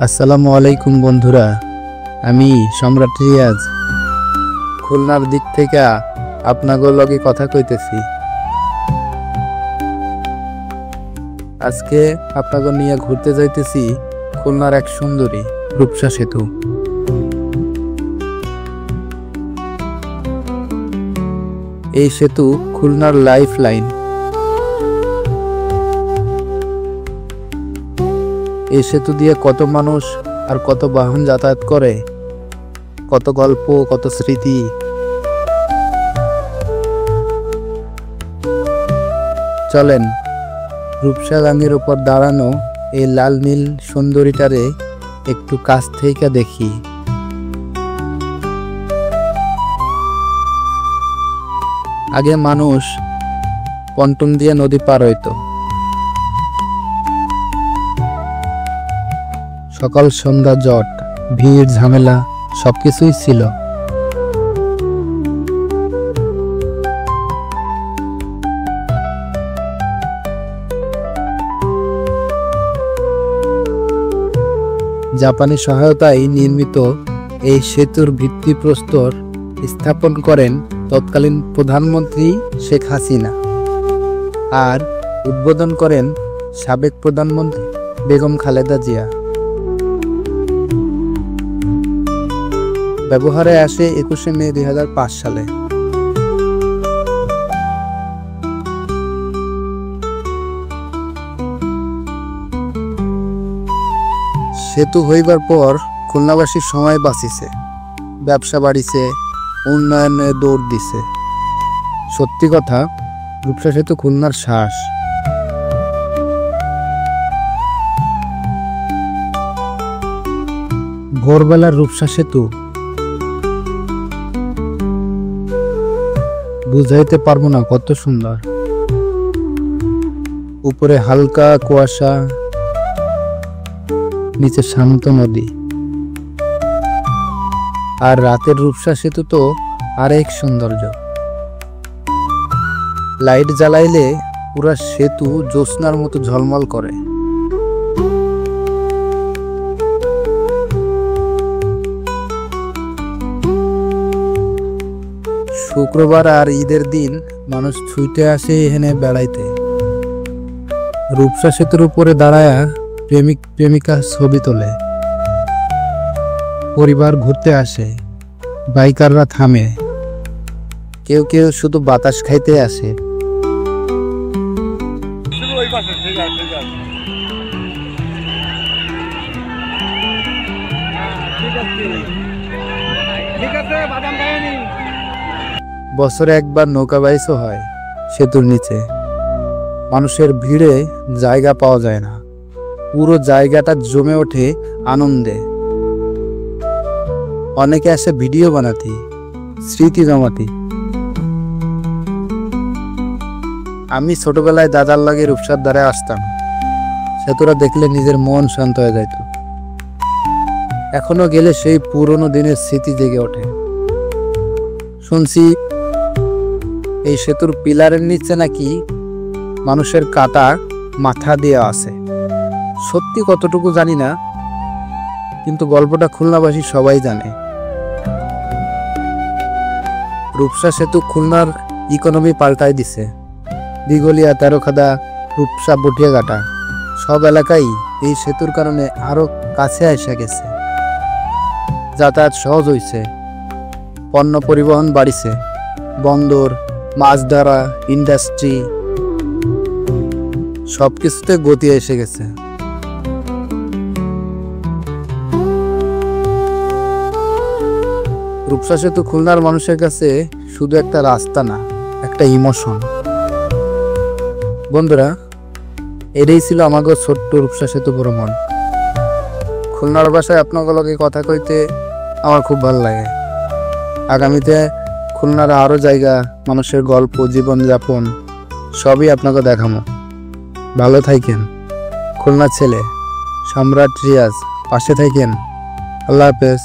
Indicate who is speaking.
Speaker 1: আসসালামু আলাইকুম বন্ধুরা, আমি সম্রাট রিয়াজ খুলনার দিক থেকে আপনাদের লগে কথা কইতেছি। আজকে আপনাদের নিয়ে ঘুরতে যাইতেছি খুলনার এক সুন্দরী রূপসা সেতু। এই সেতু খুলনার লাইফ লাইন। এই সেতু দিয়ে কত মানুষ আর কত বাহন যাতায়াত করে, কত গল্প, কত স্মৃতি। চলেন রূপসা গাঙ্গের উপর দাঁড়ানো এই লাল নীল সুন্দরীটারে একটু কাছ থেকে দেখি। আগে মানুষ পন্টন দিয়ে নদী পার হইতো। সকাল সন্ধ্যা জট, ভিড়, ঝামেলা সবকিছুই ছিল। জাপানি সহায়তায় নির্মিত এই সেতুর ভিত্তিপ্রস্তর স্থাপন করেন তৎকালীন প্রধানমন্ত্রী শেখ হাসিনা, আর উদ্বোধন করেন সাবেক প্রধানমন্ত্রী বেগম খালেদা জিয়া। ব্যবহারে আসে 21শে মে 2005 সালে। সেতু হইবার পর খুলনাবাসীর সময় বাঁচিছে, ব্যবসা বাড়িছে, উন্নয়নে দৌড় দিছে। সত্যি কথা, রূপসা সেতু খুলনার শ্বাস। ভোরবেলার রূপসা সেতু বুঝাইতে পারবো না কত সুন্দর। উপরে হালকা কুয়াশা, নিচে শান্ত নদী। আর রাতের রূপসা সেতু তো আরেক সৌন্দর্য। লাইট জ্বালাইলে পুরা সেতু জ্যোৎস্নার মতো ঝলমল করে। শুক্রবার আর ঈদের দিন মানুষ ছুটে আসে এখানে বেড়াইতে। রূপসা সেতুর উপরে দাঁড়ায়া প্রেমিক প্রেমিকা ছবি তোলে, পরিবার ঘুরতে আসে, বাইকাররা থামে, কেউ কেউ শুধু বাতাস খাইতে আসে। বছরে একবার নৌকা বাইচও হয় সেতুর নিচে। মানুষের ভিড়ে জায়গা পাওয়া যায় না, পুরো জায়গাটা জমে ওঠে আনন্দে। অনেকে আসে ভিডিও বানাতে, স্মৃতি জমাতে। আমি ছোটবেলায় দাদার লাগে রূপসার ধারে আসতাম। সেতুরা দেখলে নিজের মন শান্ত হয়ে যাইত। এখনো গেলে সেই পুরনো দিনের স্মৃতি জেগে ওঠে। শুনছি এই সেতুর পিলারের নিচে নাকি মানুষের কাটা মাথা দিয়ে আছে। সত্যি কতটুকু জানি না, কিন্তু গল্পটা খুলনাবাসী সবাই জানে। রূপসা সেতু খুলনার ইকোনমি পাল্টাই দিছে। দিগলিয়া, তেরোখাদা, রূপসা, বটিয়াঘাটা সব এলাকায় এই সেতুর কারণে আরো কাছে এসে গেছে। যাতায়াত সহজ হয়েছে, পণ্য পরিবহন বাড়িছে, বন্দর, মাছ ধরা, ইন্ডাস্ট্রি সবকিছুতে গতি এসে গেছে। রূপসা সেতু খুলনার মানুষের কাছে শুধু একটা রাস্তা না, একটা ইমোশন। বন্ধুরা, এটাই ছিল আমাকে ছোট্ট রূপসা সেতু ভ্রমণ। খুলনার ভাষায় আপনাগুলোকে কথা কইতে আমার খুব ভালো লাগে। আগামীতে খুলনার আরো জায়গা, মানুষের গল্প, জীবনযাপন সবই আপনাকে দেখাবো। ভালো থাকেন। খুলনার ছেলে সম্রাট রিয়াজ, পাশে থাকেন। আল্লাহ হাফেজ।